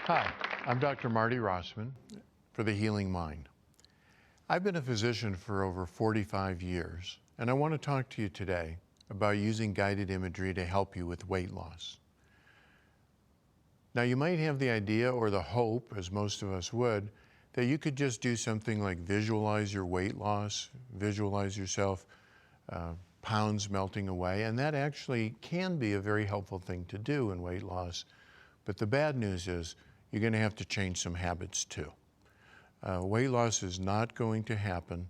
Hi, I'm Dr. Marty Rossman for The Healing Mind. I've been a physician for over 45 years, and I want to talk to you today about using guided imagery to help you with weight loss. Now, you might have the idea or the hope, as most of us would, that you could just do something like visualize your weight loss, visualize yourself pounds melting away, and that actually can be a very helpful thing to do in weight loss. But the bad news is you're going to have to change some habits too. Weight loss is not going to happen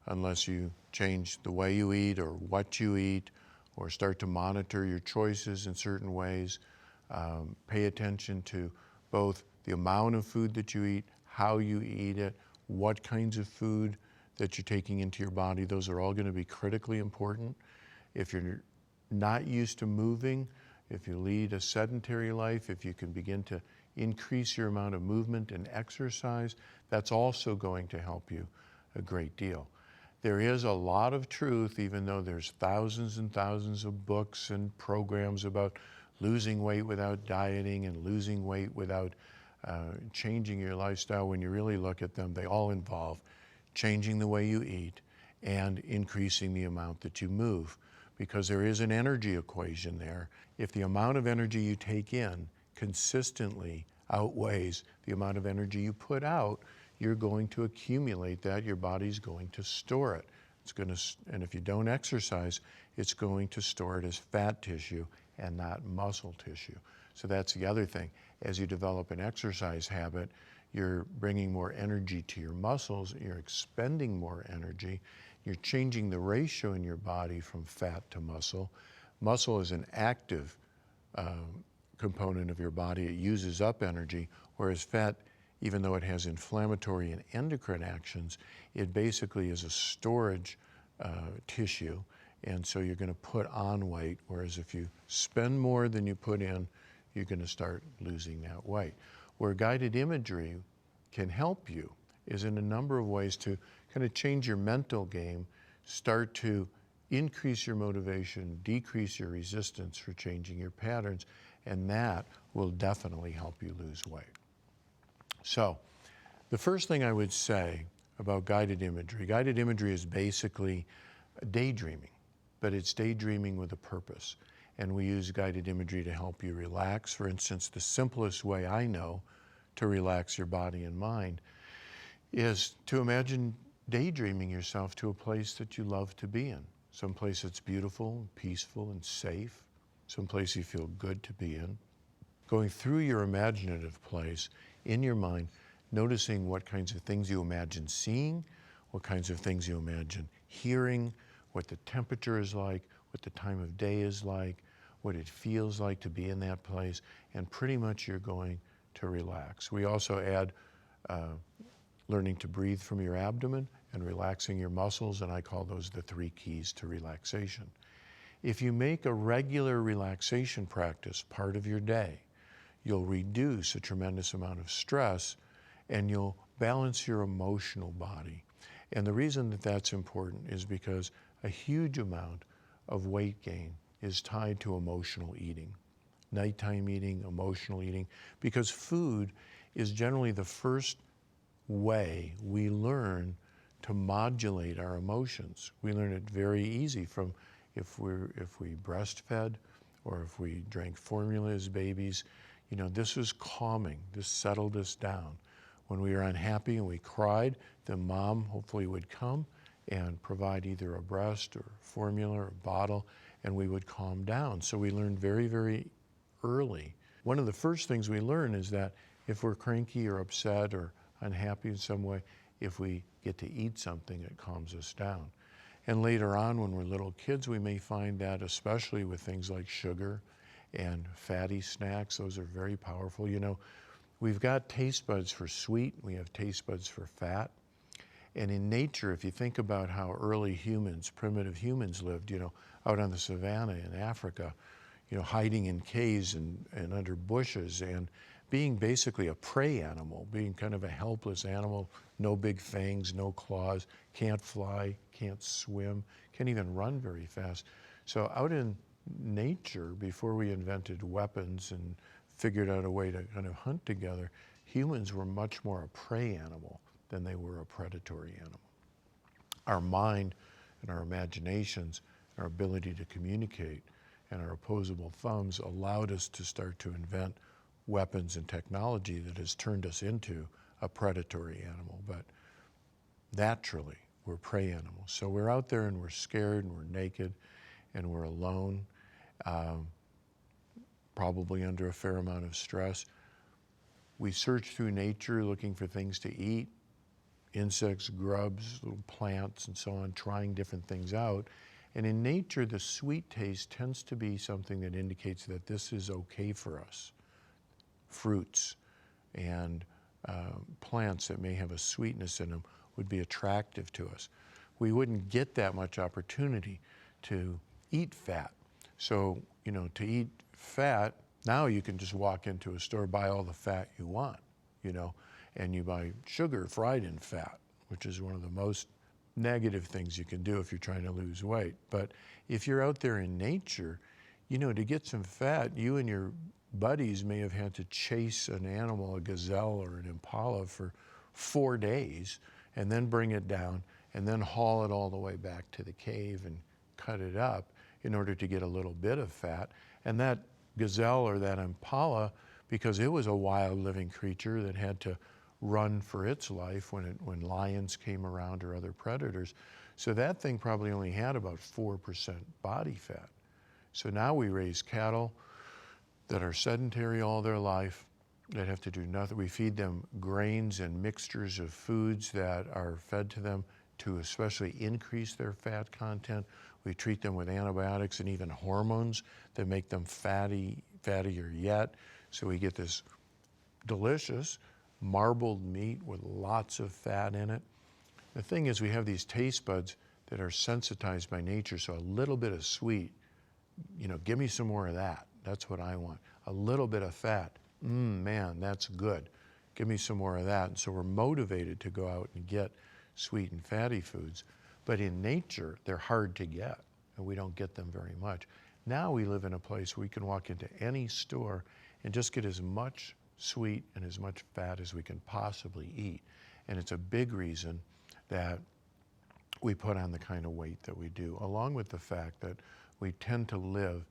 unless you change the way you eat or what you eat, or start to monitor your choices in certain ways. Pay attention to both the amount of food that you eat, how you eat it, what kinds of food that you're taking into your body. Those are all going to be critically important. If you're not used to moving, if you lead a sedentary life, if you can begin to increase your amount of movement and exercise, that's also going to help you a great deal. There is a lot of truth, even though there's thousands and thousands of books and programs about losing weight without dieting and losing weight without changing your lifestyle. When you really look at them, they all involve changing the way you eat and increasing the amount that you move, because there is an energy equation there. If the amount of energy you take in consistently outweighs the amount of energy you put out, you're going to accumulate that. Your body's going to store it. And if you don't exercise, it's going to store it as fat tissue and not muscle tissue. So that's the other thing. As you develop an exercise habit, you're bringing more energy to your muscles, you're expending more energy, you're changing the ratio in your body from fat to muscle. Muscle is an active component of your body. It uses up energy, whereas fat, even though it has inflammatory and endocrine actions, it basically is a storage tissue, and so you're going to put on weight, whereas if you spend more than you put in, you're going to start losing that weight. Where guided imagery can help you is in a number of ways to kind of change your mental game, start to increase your motivation, decrease your resistance for changing your patterns, and that will definitely help you lose weight. So, the first thing I would say about guided imagery is basically daydreaming, but it's daydreaming with a purpose. And we use guided imagery to help you relax. For instance, the simplest way I know to relax your body and mind is to imagine daydreaming yourself to a place that you love to be in. Some place that's beautiful, peaceful, and safe. Some place you feel good to be in. Going through your imaginative place in your mind, noticing what kinds of things you imagine seeing, what kinds of things you imagine hearing, what the temperature is like, what the time of day is like, what it feels like to be in that place, and pretty much you're going to relax. We also add learning to breathe from your abdomen and relaxing your muscles, and I call those the 3 keys to relaxation. If you make a regular relaxation practice part of your day, you'll reduce a tremendous amount of stress and you'll balance your emotional body. And the reason that that's important is because a huge amount of weight gain is tied to emotional eating, nighttime eating, emotional eating, because food is generally the first way we learn to modulate our emotions. We learn it very easy from if we breastfed or if we drank formula as babies. You know, this was calming, this settled us down. When we were unhappy and we cried, the mom hopefully would come and provide either a breast or formula or a bottle, and we would calm down. So we learned very, very early. One of the first things we learn is that if we're cranky or upset or unhappy in some way, if we get to eat something, it calms us down. And later on, when we're little kids, we may find that, especially with things like sugar and fatty snacks, those are very powerful. You know, we've got taste buds for sweet, we have taste buds for fat. And in nature, if you think about how early humans, primitive humans lived, you know, out on the savannah in Africa, you know, hiding in caves and under bushes and being basically a prey animal, being kind of a helpless animal, no big fangs, no claws, can't fly, can't swim, can't even run very fast. So out in nature, before we invented weapons and figured out a way to kind of hunt together, humans were much more a prey animal than they were a predatory animal. Our mind and our imaginations, our ability to communicate, and our opposable thumbs allowed us to start to invent weapons and technology that has turned us into a predatory animal. But naturally, we're prey animals. So we're out there and we're scared and we're naked and we're alone, probably under a fair amount of stress. We search through nature looking for things to eat, insects, grubs, little plants, and so on, trying different things out. And in nature, the sweet taste tends to be something that indicates that this is okay for us. Fruits and plants that may have a sweetness in them would be attractive to us. We wouldn't get that much opportunity to eat fat. So, to eat fat, now you can just walk into a store, buy all the fat you want, and you buy sugar fried in fat, which is one of the most negative things you can do if you're trying to lose weight. But if you're out there in nature, to get some fat, you and your buddies may have had to chase an animal, a gazelle or an impala, for 4 days, and then bring it down, and then haul it all the way back to the cave and cut it up in order to get a little bit of fat. And that gazelle or that impala, because it was a wild living creature that had to run for its life when lions came around or other predators. So that thing probably only had about 4% body fat. So now we raise cattle that are sedentary all their life, that have to do nothing. We feed them grains and mixtures of foods that are fed to them to especially increase their fat content. We treat them with antibiotics and even hormones that make them fattier yet. So we get this delicious marbled meat with lots of fat in it. The thing is, we have these taste buds that are sensitized by nature, so a little bit of sweet, give me some more of that. That's what I want. A little bit of fat, man, that's good. Give me some more of that. And so we're motivated to go out and get sweet and fatty foods. But in nature, they're hard to get, and we don't get them very much. Now we live in a place where we can walk into any store and just get as much sweet and as much fat as we can possibly eat. And it's a big reason that we put on the kind of weight that we do, along with the fact that we tend to live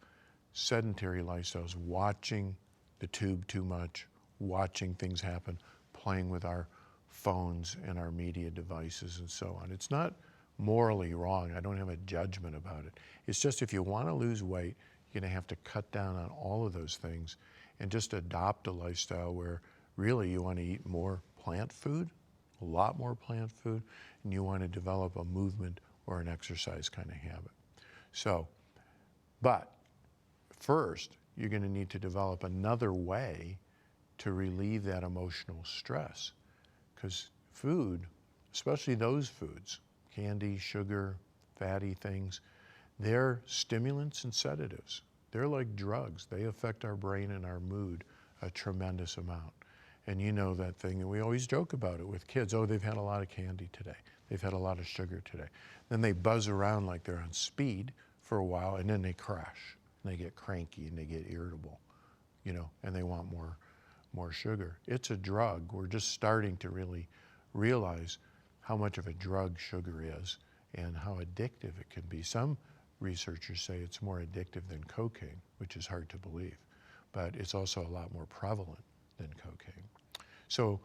sedentary lifestyles, watching the tube too much, watching things happen, playing with our phones and our media devices and so on. It's not morally wrong. I don't have a judgment about it. It's just if you want to lose weight, you're going to have to cut down on all of those things and just adopt a lifestyle where really you want to eat more plant food, a lot more plant food, and you want to develop a movement or an exercise kind of habit. So, but first, you're going to need to develop another way to relieve that emotional stress. Because food, especially those foods, candy, sugar, fatty things, they're stimulants and sedatives. They're like drugs. They affect our brain and our mood a tremendous amount. And you know that thing, and we always joke about it with kids. Oh, they've had a lot of candy today. They've had a lot of sugar today. Then they buzz around like they're on speed for a while, and then they crash. And they get cranky and they get irritable, and they want more sugar. It's a drug. We're just starting to really realize how much of a drug sugar is and how addictive it can be. Some researchers say it's more addictive than cocaine, which is hard to believe, but it's also a lot more prevalent than cocaine. So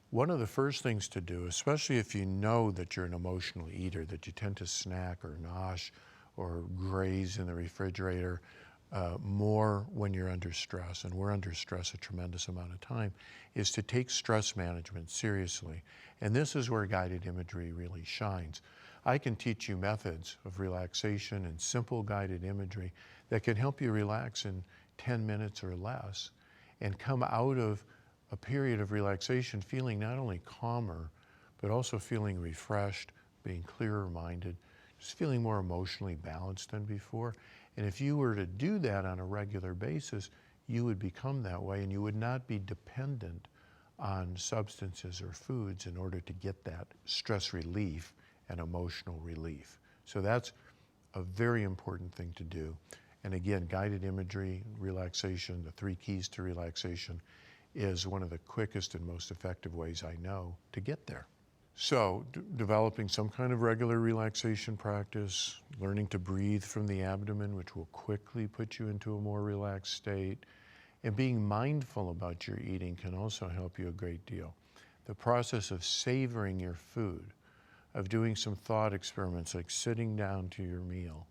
one of the first things to do, especially if you know that you're an emotional eater, that you tend to snack or nosh or graze in the refrigerator more when you're under stress, and we're under stress a tremendous amount of time, is to take stress management seriously. And this is where guided imagery really shines. I can teach you methods of relaxation and simple guided imagery that can help you relax in 10 minutes or less and come out of a period of relaxation feeling not only calmer, but also feeling refreshed, being clearer minded, just feeling more emotionally balanced than before. And if you were to do that on a regular basis, you would become that way, and you would not be dependent on substances or foods in order to get that stress relief and emotional relief. So that's a very important thing to do. And again, guided imagery, relaxation, the 3 keys to relaxation is one of the quickest and most effective ways I know to get there. So developing some kind of regular relaxation practice, learning to breathe from the abdomen, which will quickly put you into a more relaxed state, and being mindful about your eating can also help you a great deal. The process of savoring your food, of doing some thought experiments like sitting down to your meal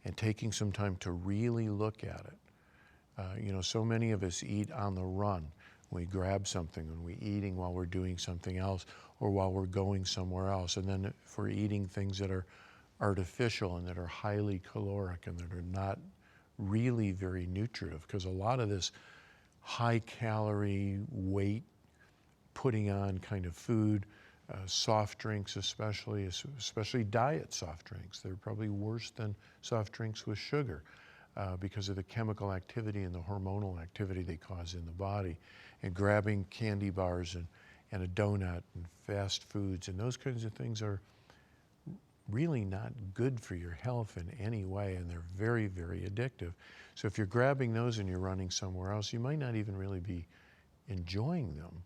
and taking some time to really look at it. So many of us eat on the run. We grab something and we're eating while we're doing something else or while we're going somewhere else. And then if we're eating things that are artificial and that are highly caloric and that are not really very nutritive, because a lot of this high calorie, weight putting on kind of food, soft drinks especially diet soft drinks, they're probably worse than soft drinks with sugar because of the chemical activity and the hormonal activity they cause in the body. And grabbing candy bars and a donut and fast foods and those kinds of things are really not good for your health in any way, and they're very, very addictive. So if you're grabbing those and you're running somewhere else, you might not even really be enjoying them,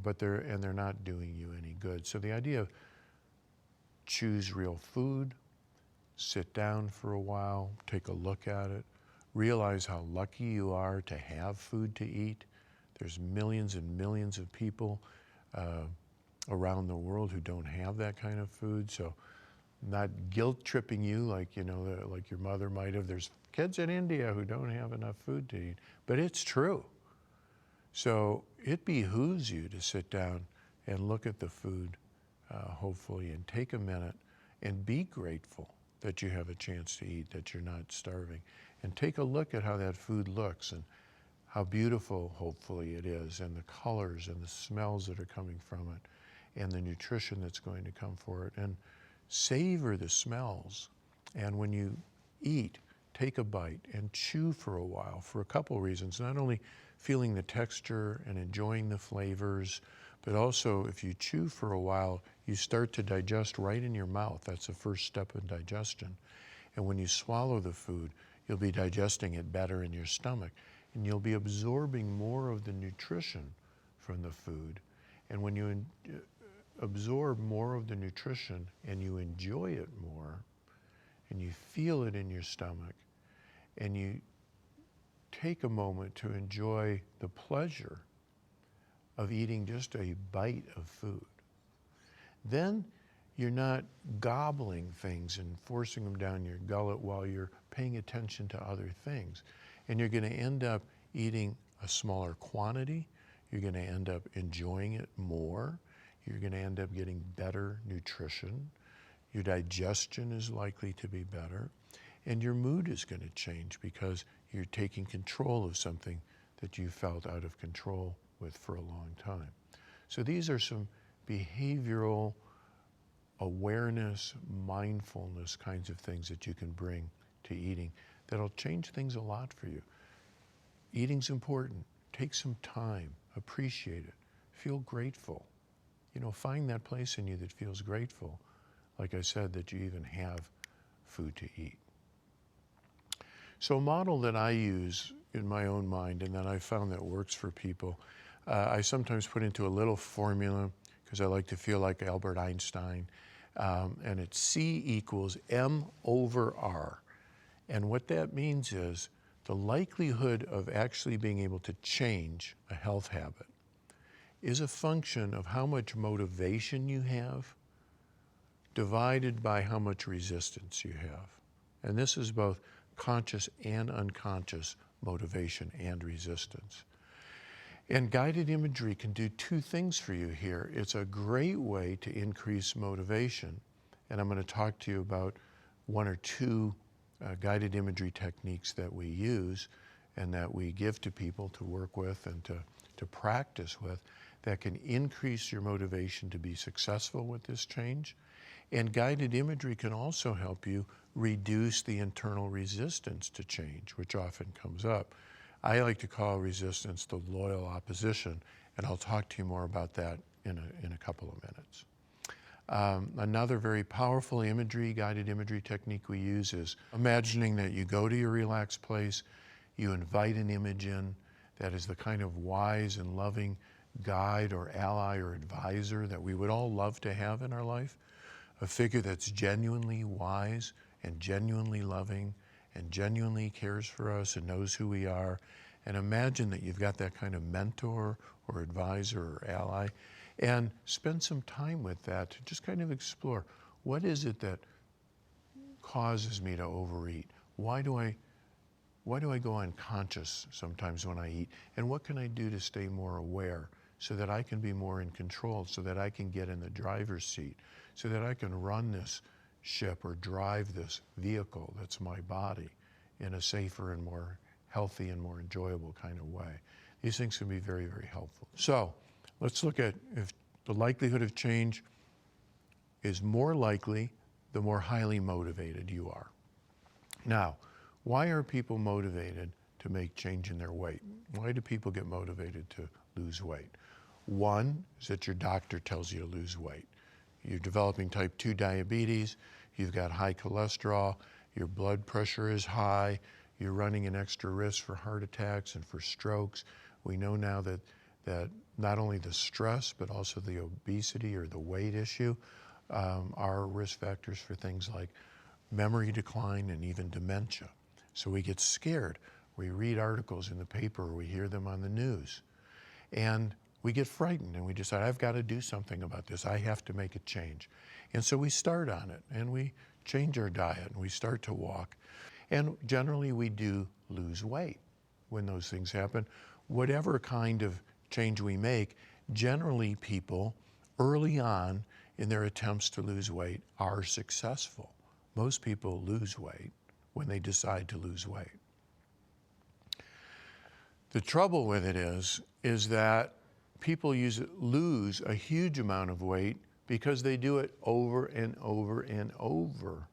but they're not doing you any good. So the idea of choose real food, sit down for a while, take a look at it, realize how lucky you are to have food to eat. There's millions and millions of people around the world who don't have that kind of food. So not guilt tripping you like your mother might have. There's kids in India who don't have enough food to eat, but it's true. So it behooves you to sit down and look at the food, hopefully, and take a minute and be grateful that you have a chance to eat, that you're not starving, and take a look at how that food looks and how beautiful, hopefully, it is, and the colors and the smells that are coming from it, and the nutrition that's going to come for it. And savor the smells. And when you eat, take a bite and chew for a while for a couple reasons. Not only feeling the texture and enjoying the flavors, but also if you chew for a while, you start to digest right in your mouth. That's the first step in digestion. And when you swallow the food, you'll be digesting it better in your stomach. And you'll be absorbing more of the nutrition from the food. And when you absorb more of the nutrition and you enjoy it more, and you feel it in your stomach, and you take a moment to enjoy the pleasure of eating just a bite of food, then you're not gobbling things and forcing them down your gullet while you're paying attention to other things. And you're going to end up eating a smaller quantity. You're going to end up enjoying it more. You're going to end up getting better nutrition. Your digestion is likely to be better. And your mood is going to change because you're taking control of something that you felt out of control with for a long time. So these are some behavioral awareness, mindfulness kinds of things that you can bring to eating that'll change things a lot for you. Eating's important. Take some time, appreciate it, feel grateful. Find that place in you that feels grateful, like I said, that you even have food to eat. So a model that I use in my own mind and that I found that works for people, I sometimes put into a little formula because I like to feel like Albert Einstein, and it's C equals M over R. And what that means is the likelihood of actually being able to change a health habit is a function of how much motivation you have divided by how much resistance you have. And this is both conscious and unconscious motivation and resistance. And guided imagery can do two things for you here. It's a great way to increase motivation. And I'm going to talk to you about one or two guided imagery techniques that we use and that we give to people to work with and to practice with that can increase your motivation to be successful with this change. And guided imagery can also help you reduce the internal resistance to change, which often comes up. I like to call resistance the loyal opposition, and I'll talk to you more about that in a couple of minutes. Another very powerful guided imagery technique we use is imagining that you go to your relaxed place, you invite an image in that is the kind of wise and loving guide or ally or advisor that we would all love to have in our life, a figure that's genuinely wise and genuinely loving and genuinely cares for us and knows who we are. And imagine that you've got that kind of mentor or advisor or ally, and spend some time with that to just kind of explore, what is it that causes me to overeat? Why do I go unconscious sometimes when I eat? And what can I do to stay more aware so that I can be more in control, so that I can get in the driver's seat, so that I can run this ship or drive this vehicle that's my body in a safer and more healthy and more enjoyable kind of way? These things can be very, very helpful. So let's look at if the likelihood of change is more likely the more highly motivated you are. Now, why are people motivated to make change in their weight? Why do people get motivated to lose weight? One is that your doctor tells you to lose weight. You're developing type 2 diabetes, you've got high cholesterol, your blood pressure is high, you're running an extra risk for heart attacks and for strokes. We know now that not only the stress, but also the obesity or the weight issue are risk factors for things like memory decline and even dementia. So we get scared. We read articles in the paper, or we hear them on the news, and we get frightened and we decide, I've got to do something about this. I have to make a change. And so we start on it and we change our diet and we start to walk. And generally we do lose weight when those things happen. Whatever kind of change we make, generally people early on in their attempts to lose weight are successful. Most people lose weight when they decide to lose weight. The trouble with it is that people lose a huge amount of weight because they do it over and over and over.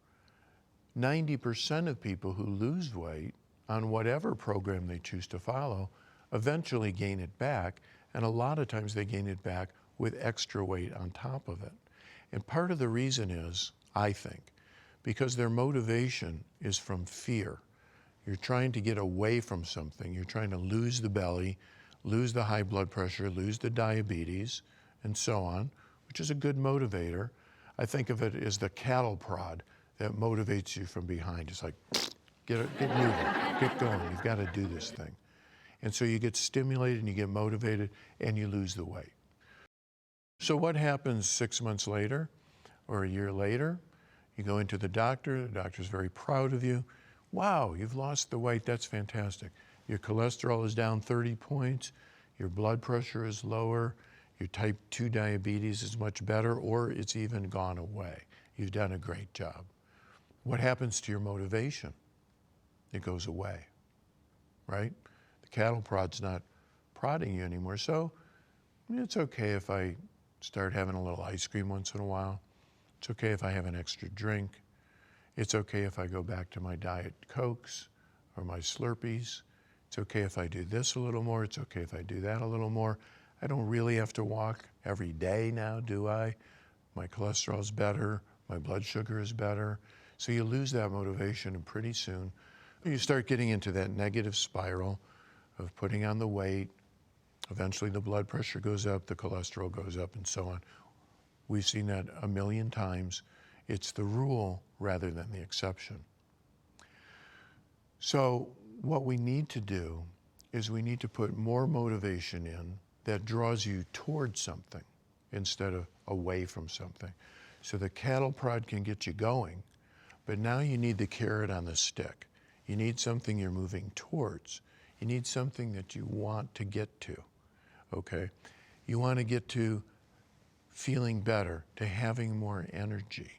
90% of people who lose weight on whatever program they choose to follow eventually gain it back, and a lot of times they gain it back with extra weight on top of it. And part of the reason is, I think, because their motivation is from fear. You're trying to get away from something. You're trying to lose the belly, lose the high blood pressure, lose the diabetes, and so on, which is a good motivator. I think of it as the cattle prod that motivates you from behind. It's like, get moving, get going. You've got to do this thing. And so you get stimulated and you get motivated and you lose the weight. So what happens 6 months later or a year later? You go into the doctor's very proud of you. Wow, you've lost the weight, that's fantastic. Your cholesterol is down 30 points, your blood pressure is lower, your type 2 diabetes is much better, or it's even gone away. You've done a great job. What happens to your motivation? It goes away, right? The cattle prod's not prodding you anymore, so it's okay if I start having a little ice cream once in a while. It's okay if I have an extra drink. It's okay if I go back to my Diet Cokes or my Slurpees. It's okay if I do this a little more. It's okay if I do that a little more. I don't really have to walk every day now, do I? My cholesterol's better. My blood sugar is better. So you lose that motivation, and pretty soon you start getting into that negative spiral of putting on the weight. Eventually the blood pressure goes up, the cholesterol goes up, and so on. We've seen that a million times. It's the rule rather than the exception. So what we need to do is we need to put more motivation in that draws you towards something instead of away from something. So the cattle prod can get you going, but now you need the carrot on the stick. You need something you're moving towards. You need something that you want to get to, okay? You want to get to feeling better, to having more energy,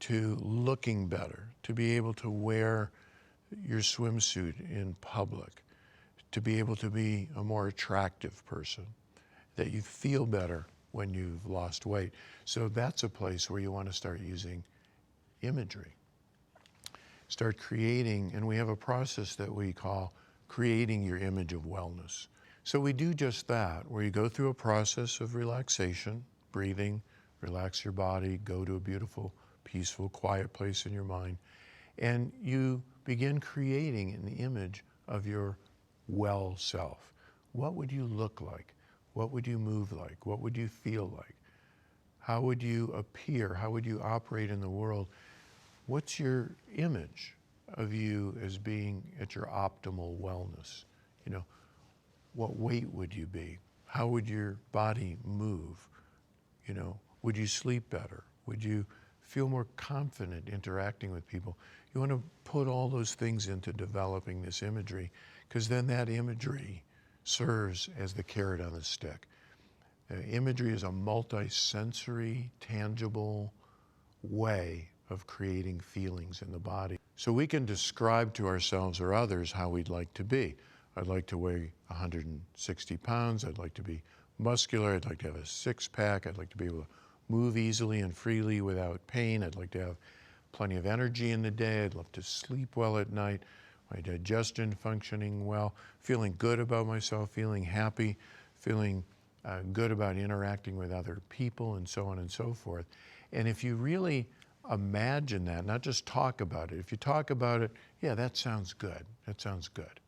to looking better, to be able to wear your swimsuit in public, to be able to be a more attractive person, that you feel better when you've lost weight. So that's a place where you want to start using imagery. Start creating, and we have a process that we call creating your image of wellness. So we do just that, where you go through a process of relaxation, breathing, relax your body, go to a beautiful, peaceful, quiet place in your mind, and you begin creating an image of your well self. What would you look like? What would you move like? What would you feel like? How would you appear? How would you operate in the world? What's your image of you as being at your optimal wellness? You know, what weight would you be? How would your body move? You know, would you sleep better? Would you feel more confident interacting with people? You want to put all those things into developing this imagery, because then that imagery serves as the carrot on the stick. Imagery is a multi-sensory, tangible way of creating feelings in the body. So we can describe to ourselves or others how we'd like to be. I'd like to weigh 160 pounds. I'd like to be muscular. I'd like to have a six-pack. I'd like to be able to move easily and freely without pain. I'd like to have plenty of energy in the day. I'd love to sleep well at night. My digestion functioning well, feeling good about myself, feeling happy, feeling good about interacting with other people, and so on and so forth. And if you really imagine that, not just talk about it. If you talk about it, yeah, that sounds good. That sounds good,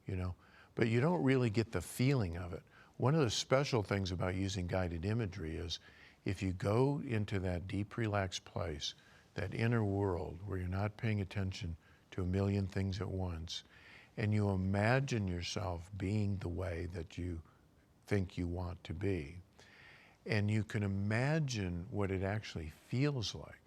you know. But you don't really get the feeling of it. One of the special things about using guided imagery is if you go into that deep, relaxed place, that inner world where you're not paying attention to a million things at once, and you imagine yourself being the way that you think you want to be, and you can imagine what it actually feels like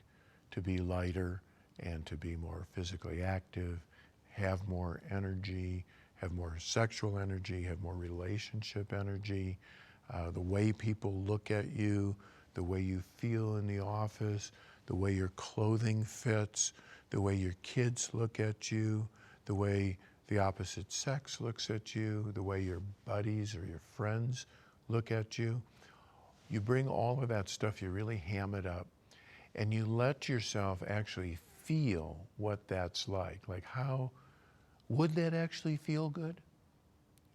to be lighter and to be more physically active, have more energy, have more sexual energy, have more relationship energy, the way people look at you, the way you feel in the office, the way your clothing fits, the way your kids look at you, the way the opposite sex looks at you, the way your buddies or your friends look at you. You bring all of that stuff, you really ham it up, and you let yourself actually feel what that's like. Like, how would that actually feel good?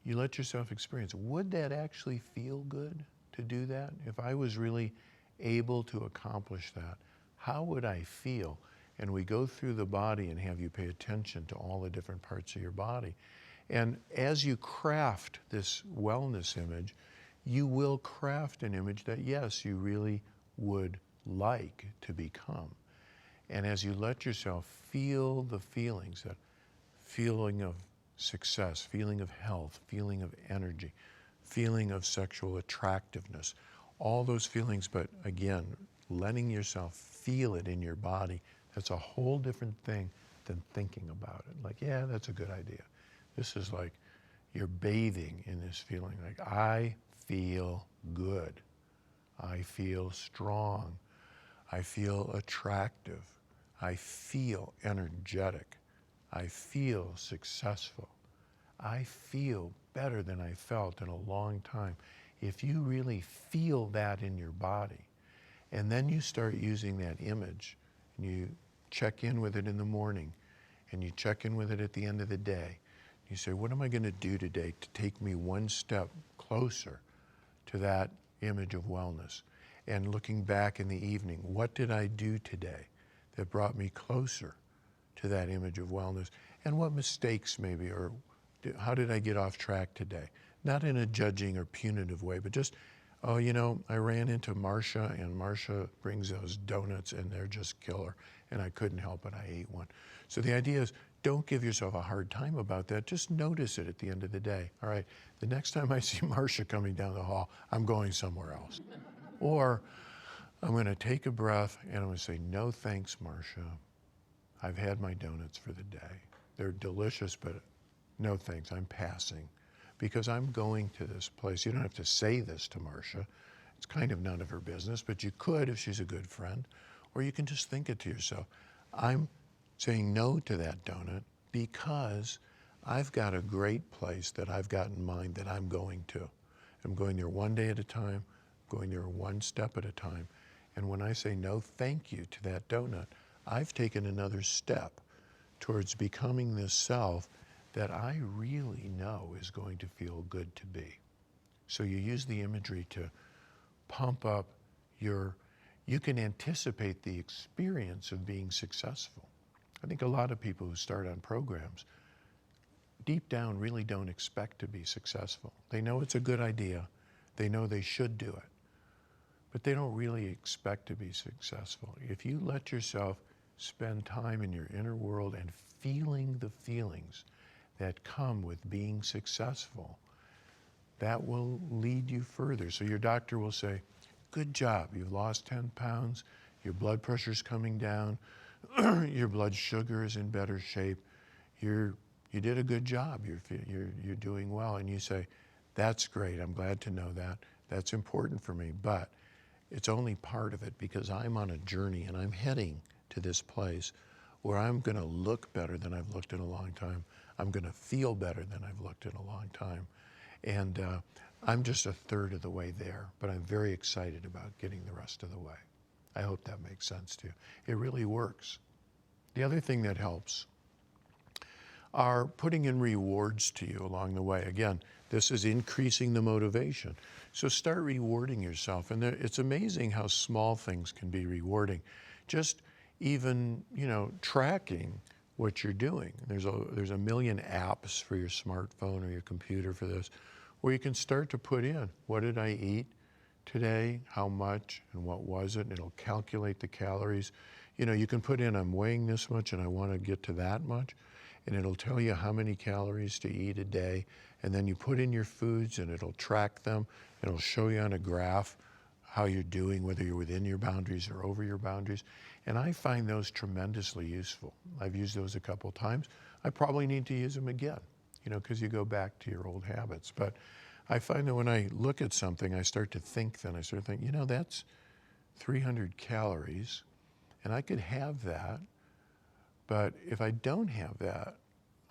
You let yourself experience, would that actually feel good to do that? If I was really able to accomplish that, how would I feel? And we go through the body and have you pay attention to all the different parts of your body. And as you craft this wellness image, you will craft an image that, yes, you really would like to become. And as you let yourself feel the feelings, that feeling of success, feeling of health, feeling of energy, feeling of sexual attractiveness, all those feelings, but again, letting yourself feel it in your body, that's a whole different thing than thinking about it. Like, yeah, that's a good idea. This is like you're bathing in this feeling, like, I feel good. I feel strong. I feel attractive. I feel energetic. I feel successful. I feel better than I felt in a long time. If you really feel that in your body, and then you start using that image, and you check in with it in the morning, and you check in with it at the end of the day. You say, what am I going to do today to take me one step closer to that image of wellness? And looking back in the evening, what did I do today that brought me closer to that image of wellness? And what mistakes maybe, or how did I get off track today? Not in a judging or punitive way, but just, oh, you know, I ran into Marcia, and Marcia brings those donuts, and they're just killer, and I couldn't help it, I ate one. So the idea is, don't give yourself a hard time about that. Just notice it at the end of the day. All right, the next time I see Marcia coming down the hall, I'm going somewhere else. Or I'm going to take a breath, and I'm going to say, no thanks, Marcia. I've had my donuts for the day. They're delicious, but no thanks, I'm passing. Because I'm going to this place. You don't have to say this to Marcia. It's kind of none of her business, but you could if she's a good friend. Or you can just think it to yourself. I'm saying no to that donut because I've got a great place that I've got in mind that I'm going to. I'm going there one day at a time, going there one step at a time. And when I say no thank you to that donut, I've taken another step towards becoming this self that I really know is going to feel good to be. So you use the imagery to pump up your you can anticipate the experience of being successful. I think a lot of people who start on programs deep down really don't expect to be successful. They know it's a good idea. They know they should do it, but they don't really expect to be successful. If you let yourself spend time in your inner world and feeling the feelings that come with being successful, that will lead you further. So your doctor will say, good job, you've lost 10 pounds, your blood pressure's coming down, your blood sugar is in better shape, you did a good job, you're doing well. And you say, that's great, I'm glad to know that, that's important for me, but it's only part of it because I'm on a journey and I'm heading to this place where I'm gonna look better than I've looked in a long time. I'm gonna feel better than I've looked in a long time. And I'm just a third of the way there, but I'm very excited about getting the rest of the way. I hope that makes sense to you. It really works. The other thing that helps are putting in rewards to you along the way. Again, this is increasing the motivation. So start rewarding yourself. And it's amazing how small things can be rewarding. Just even, tracking what you're doing. There's a million apps for your smartphone or your computer for this, where you can start to put in, what did I eat today, how much, and what was it? And it'll calculate the calories. You can put in, I'm weighing this much and I want to get to that much, and it'll tell you how many calories to eat a day. And then you put in your foods and it'll track them. It'll show you on a graph how you're doing, whether you're within your boundaries or over your boundaries. And I find those tremendously useful. I've used those a couple times. I probably need to use them again, because you go back to your old habits. But I find that when I look at something, I start to think, that's 300 calories, and I could have that, but if I don't have that,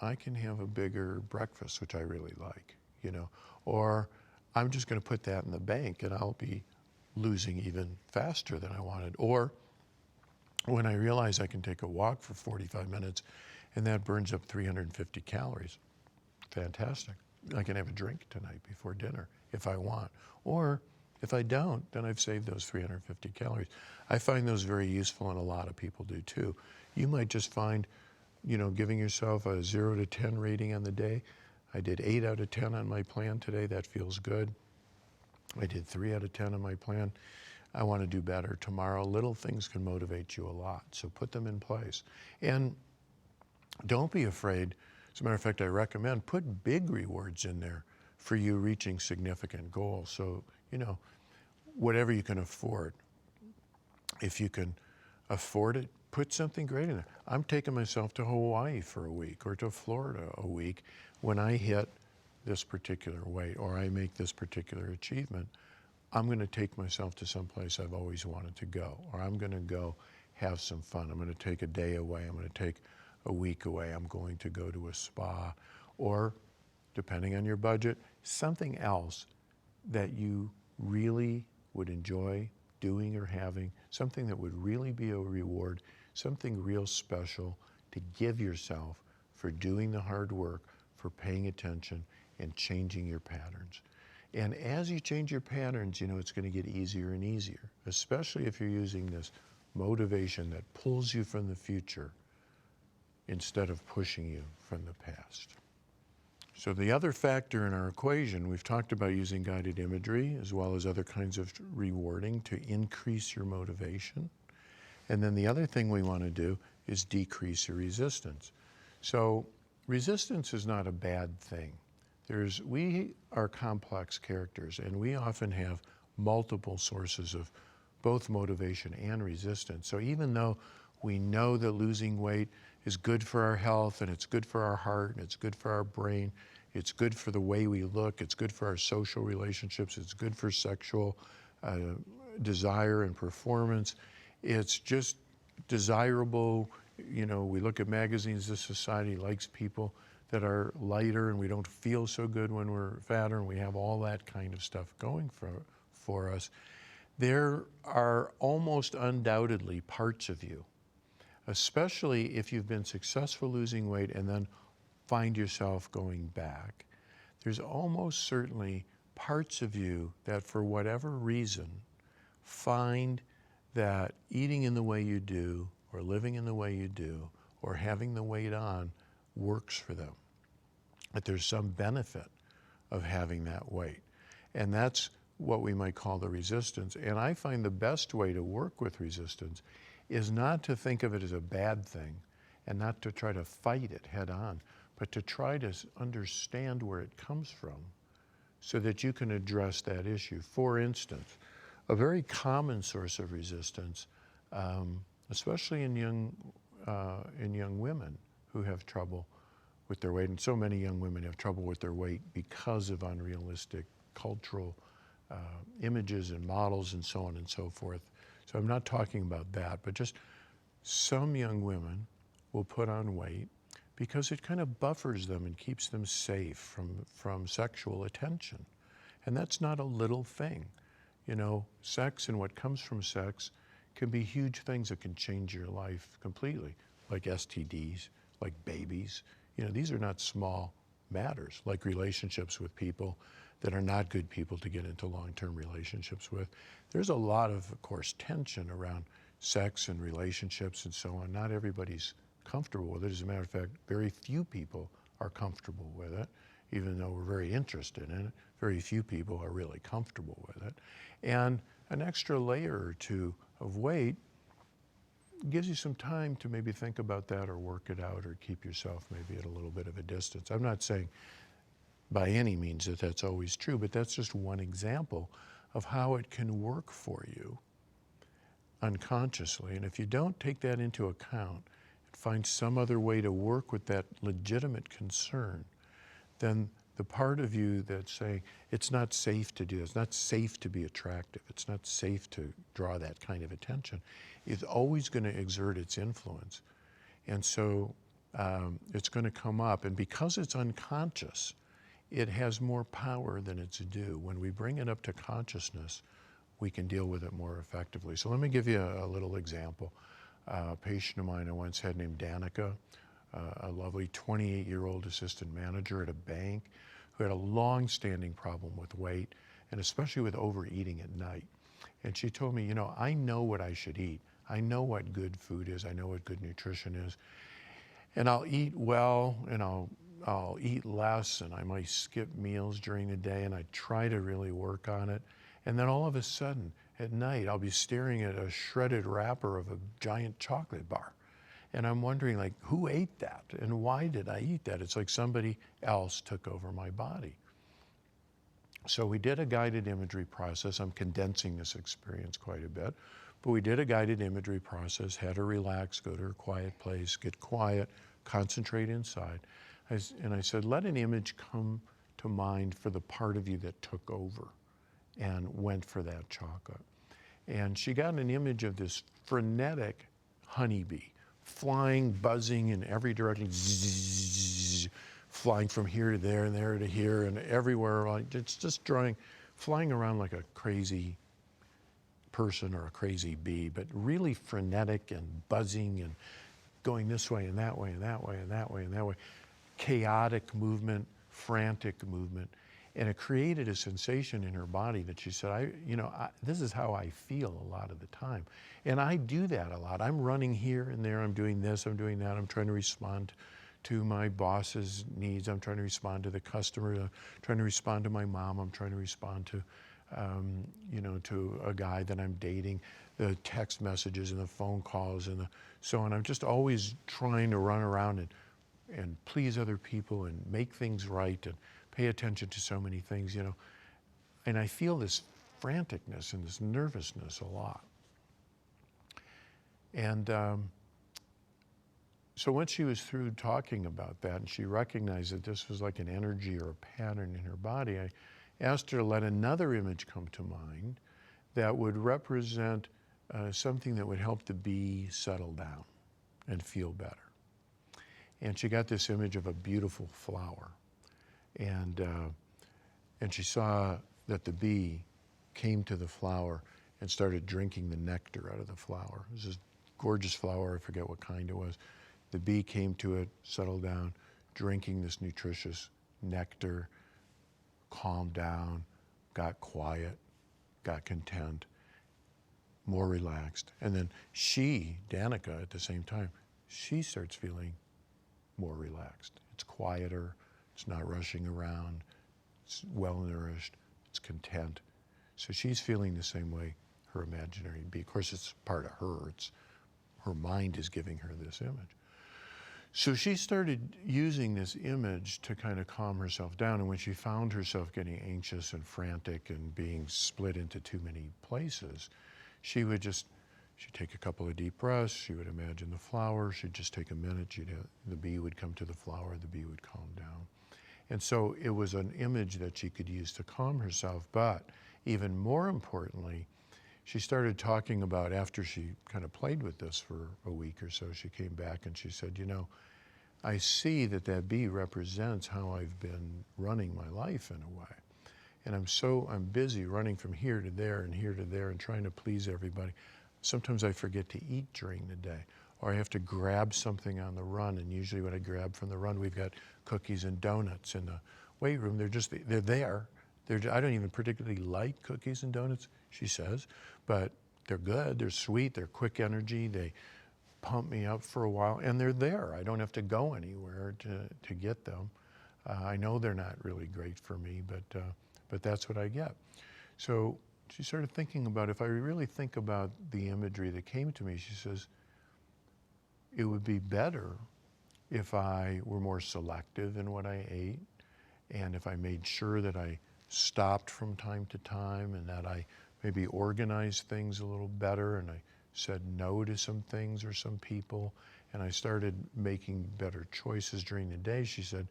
I can have a bigger breakfast, which I really like, or I'm just gonna put that in the bank and I'll be losing even faster than I wanted. Or when I realize I can take a walk for 45 minutes and that burns up 350 calories, fantastic. I can have a drink tonight before dinner if I want. Or if I don't, then I've saved those 350 calories. I find those very useful, and a lot of people do too. You might just find, giving yourself a 0 to 10 rating on the day. I did 8 out of 10 on my plan today. That feels good. I did 3 out of 10 on my plan. I want to do better tomorrow. Little things can motivate you a lot, so put them in place. And don't be afraid. As a matter of fact, I recommend put big rewards in there for you reaching significant goals. So, whatever you can afford. If you can afford it, put something great in there. I'm taking myself to Hawaii for a week or to Florida a week when I hit this particular weight or I make this particular achievement. I'm going to take myself to some place I've always wanted to go, or I'm going to go have some fun. I'm going to take a day away. I'm going to take a week away. I'm going to go to a spa, or depending on your budget, something else that you really would enjoy doing or having, something that would really be a reward, something real special to give yourself for doing the hard work, for paying attention and changing your patterns. And as you change your patterns, it's going to get easier and easier, especially if you're using this motivation that pulls you from the future instead of pushing you from the past. So the other factor in our equation, we've talked about using guided imagery as well as other kinds of rewarding to increase your motivation. And then the other thing we want to do is decrease your resistance. So resistance is not a bad thing. We are complex characters, and we often have multiple sources of both motivation and resistance. So even though we know that losing weight is good for our health, and it's good for our heart, and it's good for our brain, it's good for the way we look, it's good for our social relationships, it's good for sexual desire and performance, it's just desirable. We look at magazines, this society likes people that are lighter, and we don't feel so good when we're fatter, and we have all that kind of stuff going for us. There are almost undoubtedly parts of you, especially if you've been successful losing weight and then find yourself going back. There's almost certainly parts of you that, for whatever reason, find that eating in the way you do, or living in the way you do, or having the weight on works for them, that there's some benefit of having that weight. And that's what we might call the resistance. And I find the best way to work with resistance is not to think of it as a bad thing and not to try to fight it head on, but to try to understand where it comes from so that you can address that issue. For instance, a very common source of resistance, especially in young women who have trouble with their weight, and so many young women have trouble with their weight because of unrealistic cultural images and models and so on and so forth. So I'm not talking about that, but just some young women will put on weight because it kind of buffers them and keeps them safe from sexual attention. And that's not a little thing. You know, sex and what comes from sex can be huge things that can change your life completely, like STDs, like babies. You know, these are not small matters, like relationships with people that are not good people to get into long-term relationships with. There's a lot of course, tension around sex and relationships and so on. Not everybody's comfortable with it. As a matter of fact, very few people are comfortable with it, even though we're very interested in it. Very few people are really comfortable with it. And an extra layer or two of weight gives you some time to maybe think about that or work it out or keep yourself maybe at a little bit of a distance. I'm not saying by any means that that's always true, but that's just one example of how it can work for you unconsciously. And if you don't take that into account and find some other way to work with that legitimate concern, then the part of you that's saying it's not safe to do this, it's not safe to be attractive, it's not safe to draw that kind of attention, is always going to exert its influence. And so it's going to come up. And because it's unconscious, it has more power than it's due. When we bring it up to consciousness, we can deal with it more effectively. So let me give you a little example. A patient of mine I once had named Danica, a lovely 28-year-old assistant manager at a bank who had a long-standing problem with weight, and especially with overeating at night. And she told me, you know, I know what I should eat. I know what good food is. I know what good nutrition is. And I'll eat well, and I'll eat less, and I might skip meals during the day, and I try to really work on it. And then all of a sudden, at night, I'll be staring at a shredded wrapper of a giant chocolate bar. And I'm wondering, like, who ate that? And why did I eat that? It's like somebody else took over my body. So we did a guided imagery process. I'm condensing this experience quite a bit. But we did a guided imagery process, had her relax, go to her quiet place, get quiet, concentrate inside. And I said, let an image come to mind for the part of you that took over and went for that chocolate. And she got an image of this frenetic honeybee, flying, buzzing in every direction, zzz, flying from here to there and there to here and everywhere. It's just flying around like a crazy person or a crazy bee, but really frenetic and buzzing and going this way and that way and that way and that way and that way. Chaotic movement, frantic movement. And it created a sensation in her body that she said, this is how I feel a lot of the time. And I do that a lot. I'm running here and there, I'm doing this, I'm doing that, I'm trying to respond to my boss's needs, I'm trying to respond to the customer, I'm trying to respond to my mom, I'm trying to respond to to a guy that I'm dating, the text messages and the phone calls and so on. I'm just always trying to run around and please other people and make things right and pay attention to so many things, And I feel this franticness and this nervousness a lot. And so once she was through talking about that and she recognized that this was like an energy or a pattern in her body, I asked her to let another image come to mind that would represent something that would help the bee settle down and feel better. And she got this image of a beautiful flower. And she saw that the bee came to the flower and started drinking the nectar out of the flower. It was this gorgeous flower, I forget what kind it was. The bee came to it, settled down, drinking this nutritious nectar, calmed down, got quiet, got content. more relaxed. And then she, Danica, at the same time, she starts feeling more relaxed. It's quieter, it's not rushing around, it's well-nourished, it's content. So she's feeling the same way her imaginary bee. Of course, it's part of her. It's her mind is giving her this image. So she started using this image to kind of calm herself down. And when she found herself getting anxious and frantic and being split into too many places, she'd take a couple of deep breaths. She would imagine the flower. She'd just take a minute. The bee would come to the flower. The bee would calm down. And so it was an image that she could use to calm herself. But even more importantly, she started talking about, after she kind of played with this for a week or so, she came back and she said, you know, I see that bee represents how I've been running my life in a way. And I'm busy running from here to there and here to there and trying to please everybody. Sometimes I forget to eat during the day, or I have to grab something on the run. And usually when I grab from the run, we've got cookies and donuts in the weight room. They're there. I don't even particularly like cookies and donuts, she says, but they're good, they're sweet, they're quick energy, they pump me up for a while, and they're there. I don't have to go anywhere to get them. I know they're not really great for me, but that's what I get. So she started thinking about, if I really think about the imagery that came to me, she says, it would be better if I were more selective in what I ate, and if I made sure that I stopped from time to time, and that I maybe organized things a little better, and I said no to some things or some people, and I started making better choices during the day. She said,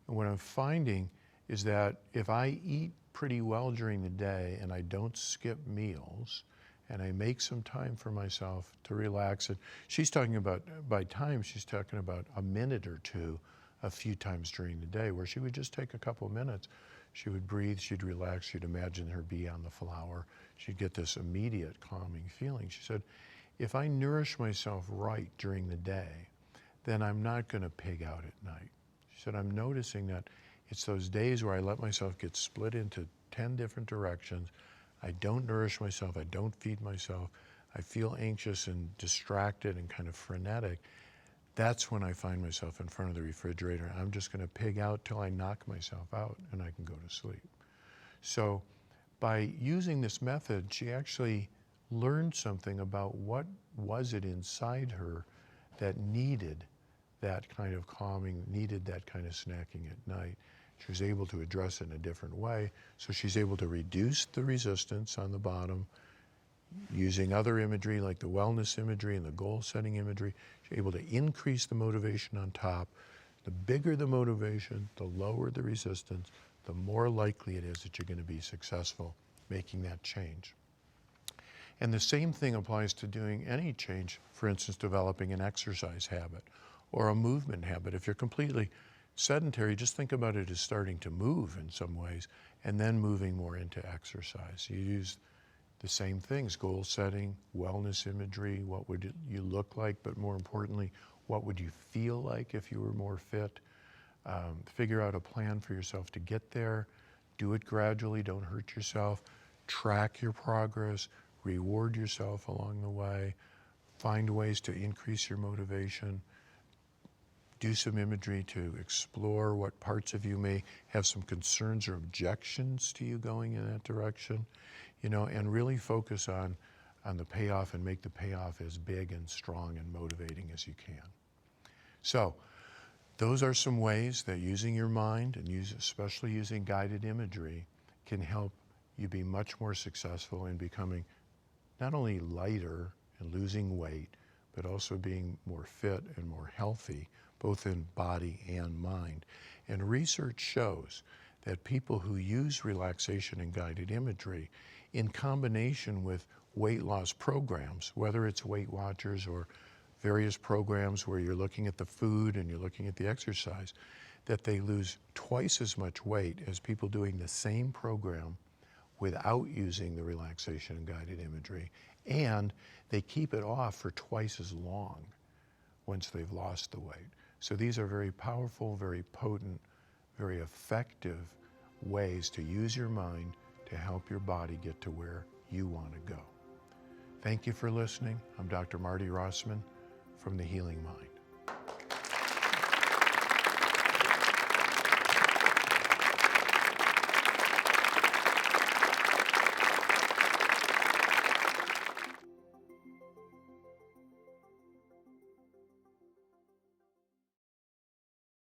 and what I'm finding is that if I eat pretty well during the day and I don't skip meals, and I make some time for myself to relax, and she's talking about, by time, she's talking about a minute or two a few times during the day, where she would just take a couple of minutes. She would breathe, she'd relax, she'd imagine her bee on the flower. She'd get this immediate calming feeling. She said, if I nourish myself right during the day, then I'm not going to pig out at night. She said, I'm noticing that it's those days where I let myself get split into 10 different directions. I don't nourish myself, I don't feed myself, I feel anxious and distracted and kind of frenetic. That's when I find myself in front of the refrigerator. I'm just going to pig out till I knock myself out and I can go to sleep. So by using this method, she actually learned something about what was it inside her that needed that kind of calming, needed that kind of snacking at night. She was able to address it in a different way. So she's able to reduce the resistance on the bottom, using other imagery like the wellness imagery and the goal-setting imagery. She's able to increase the motivation on top. The bigger the motivation, the lower the resistance, the more likely it is that you're going to be successful making that change. And the same thing applies to doing any change, for instance, developing an exercise habit or a movement habit. If you're completely sedentary, just think about it as starting to move in some ways and then moving more into exercise. You use the same things, goal setting, wellness imagery, what would you look like, but more importantly, what would you feel like if you were more fit? Figure out a plan for yourself to get there. Do it gradually, don't hurt yourself. Track your progress, reward yourself along the way. Find ways to increase your motivation. Do some imagery to explore what parts of you may have some concerns or objections to you going in that direction, and really focus on the payoff and make the payoff as big and strong and motivating as you can. So those are some ways that using your mind, and especially using guided imagery, can help you be much more successful in becoming not only lighter and losing weight, but also being more fit and more healthy, both in body and mind. And research shows that people who use relaxation and guided imagery in combination with weight loss programs, whether it's Weight Watchers or various programs where you're looking at the food and you're looking at the exercise, that they lose twice as much weight as people doing the same program without using the relaxation and guided imagery. And they keep it off for twice as long once they've lost the weight. So these are very powerful, very potent, very effective ways to use your mind to help your body get to where you want to go. Thank you for listening. I'm Dr. Marty Rossman from The Healing Mind.